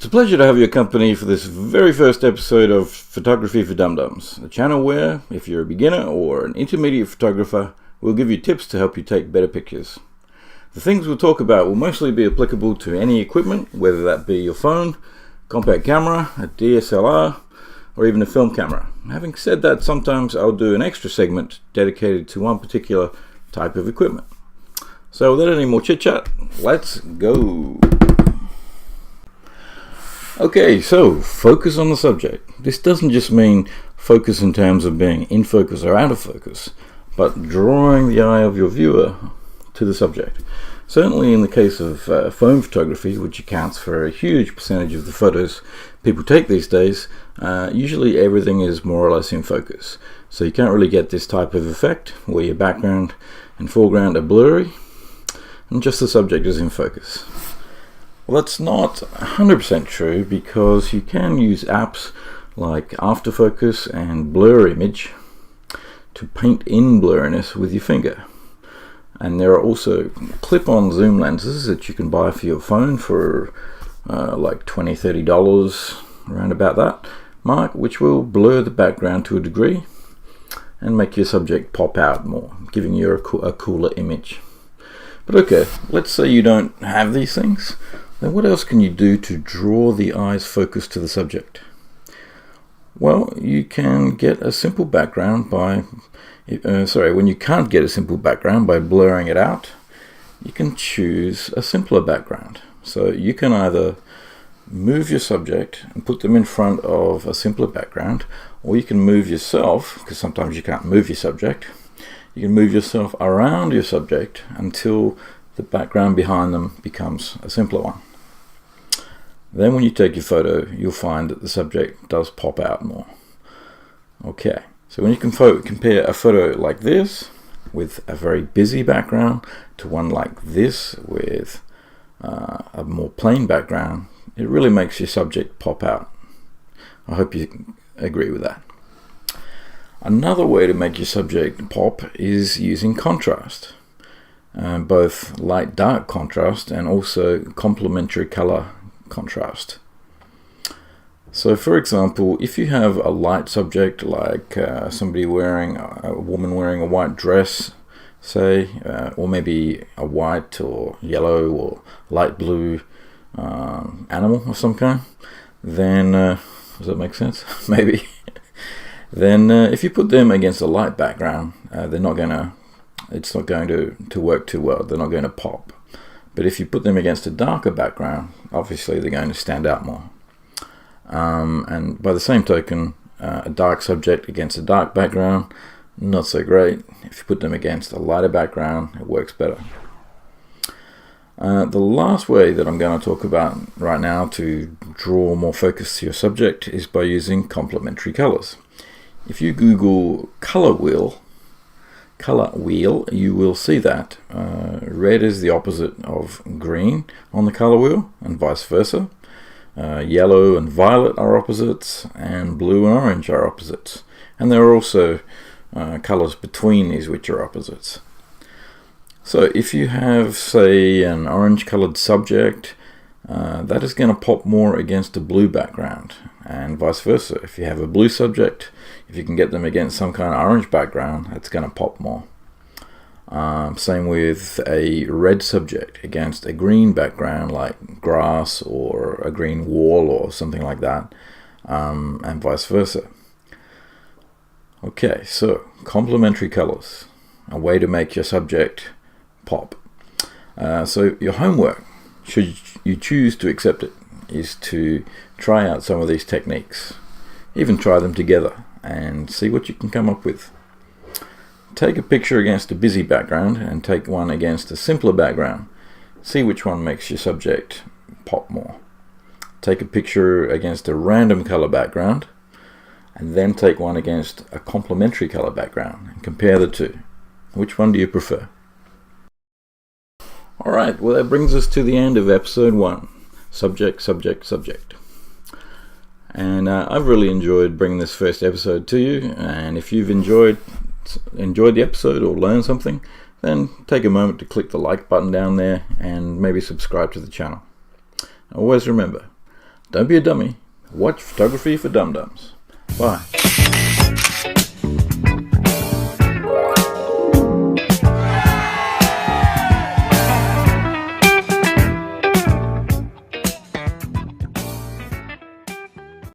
It's a pleasure to have your company for this very first episode of Photography for Dum-Dums, a channel where, if you're a beginner or an intermediate photographer, we'll give you tips to help you take better pictures. The things we'll talk about will mostly be applicable to any equipment, whether that be your phone, compact camera, a DSLR, or even a film camera. Having said that, sometimes I'll do an extra segment dedicated to one particular type of equipment. So without any more chit-chat, let's go! Okay, so focus on the subject. This doesn't just mean focus in terms of being in focus or out of focus, but drawing the eye of your viewer to the subject. Certainly in the case of phone photography, which accounts for a huge percentage of the photos people take these days, usually everything is more or less in focus. So you can't really get this type of effect where your background and foreground are blurry and just the subject is in focus. Well, that's not 100% true, because you can use apps like Afterfocus and Blur Image to paint in blurriness with your finger. And there are also clip-on zoom lenses that you can buy for your phone for like $20–30, around about that mark, which will blur the background to a degree and make your subject pop out more, giving you a cooler image. But okay, let's say you don't have these things. Then what else can you do to draw the eye's focus to the subject? Well, you can get a simple background by, when you can't get a simple background by blurring it out, you can choose a simpler background. So you can either move your subject and put them in front of a simpler background, or you can move yourself, because sometimes you can't move your subject, you can move yourself around your subject until the background behind them becomes a simpler one. Then when you take your photo, you'll find that the subject does pop out more. Okay, so when you can compare a photo like this with a very busy background to one like this with a more plain background, it really makes your subject pop out. I hope you agree with that. Another way to make your subject pop is using contrast. Both light-dark contrast and also complementary color contrast. So for example, if you have a light subject like a woman wearing a white dress, say, or maybe a white or yellow or light blue animal of some kind, then does that make sense? Maybe. Then if you put them against a light background, it's not going to work too well. They're not going to pop. But if you put them against a darker background, obviously they're going to stand out more. And by the same token, a dark subject against a dark background, not so great. If you put them against a lighter background, it works better. The last way that I'm going to talk about right now to draw more focus to your subject is by using complementary colors. If you Google color wheel, you will see that red is the opposite of green on the color wheel, and vice versa. Yellow and violet are opposites, and blue and orange are opposites. And there are also colors between these which are opposites. So if you have, say, an orange colored subject, that is going to pop more against a blue background, and vice versa. If you have a blue subject, if you can get them against some kind of orange background, it's going to pop more. Same with a red subject against a green background like grass or a green wall or something like that, and vice versa. Okay, so complementary colors, a way to make your subject pop. So your homework, should you choose to accept it, is to try out some of these techniques. Even try them together and see what you can come up with. Take a picture against a busy background and take one against a simpler background. See which one makes your subject pop more. Take a picture against a random color background and then take one against a complementary color background and compare the two. Which one do you prefer? Alright, well that brings us to the end of episode 1. Subject, subject, subject. And I've really enjoyed bringing this first episode to you, and if you've enjoyed the episode or learned something, then take a moment to click the like button down there and maybe subscribe to the channel. Always remember, Don't be a dummy. Watch photography for dum-dums. Bye.